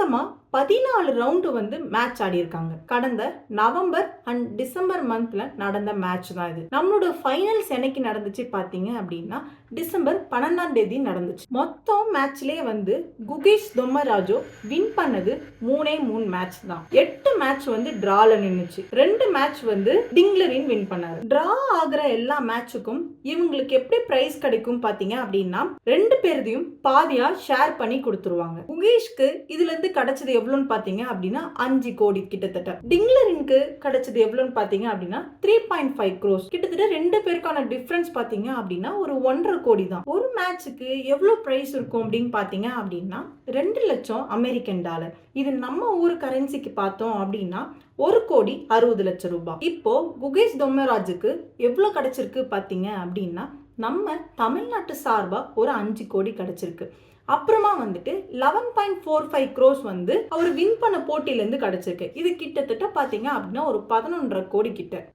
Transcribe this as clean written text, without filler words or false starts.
மொத்தமா 14 ரவுண்டு வந்து மேட்ச் ஆடி இருக்காங்க. கடந்த நவம்பர் அண்ட் டிசம்பர் மந்த்ல நடந்த மேட்ச் தான் இது. நம்மளோட ஃபைனல்ஸ் என்னைக்கு நடந்துச்சு பாத்தீங்க அப்படின்னா டிசம்பர் 12ஆம் தேதி நடந்துச்சு. மொத்தம் மேட்ச்லயே வந்து குகேஷ் தொம்மராஜு வின் பண்ணது 3 மேட்ச் தான். 8 மேட்ச் வந்து டிரால நின்னுச்சு. 2 மேட்ச் வந்து டிங்லரின் வின் பண்ணாரு. டிரா ஆகிற எல்லா மேட்சுக்கும் இவங்களுக்கு எப்படி பிரைஸ் கிடைக்கும் பாத்தீங்க அப்படின்னா 2 பேர்தையும் பாதியா ஷேர் பண்ணி கொடுத்துருவாங்க. குகேஷ்க்கு இதுல இருந்து கிடைச்சது எவ்வளவுன்னு பாத்தீங்க அப்படின்னா 5 கோடி கிட்டத்தட்ட. டிங்லரினுக்கு கிடைச்சது எவ்வளவுன்னு பாத்தீங்க அப்படின்னா 3.5 crores. கிட்டத்தட்ட 2 பேருக்கான டிஃபரன்ஸ் பாத்தீங்க அப்படின்னா ஒரு 1.5 கோடி தான். ஒரு மேட்சுக்கு எவ்வளவு பிரைஸ் இருக்கும் அப்படின்னு பாத்தீங்க அப்படின்னா 2 லட்சம் அமெரிக்கன் டாலர். இது நம்ம ஊர் கரன்சிக்கு பார்த்தோம் அப்படின்னா 1,60 லட்சம் ரூபாய். இப்போ குகேஷ் தொம்மராஜுக்கு எவ்வளவு கிடைச்சிருக்கு பாத்தீங்க அப்படின்னா நம்ம தமிழ்நாட்டு சார்பா ஒரு 5 கோடி கிடைச்சிருக்கு. அப்புறமா வந்துட்டு 11.45 crores வந்து அவர் வின் பண்ண போட்டியில இருந்து கிடைச்சிருக்கு. இது கிட்டத்தட்ட பாத்தீங்க அப்படின்னா ஒரு 11.5 கோடி கிட்ட.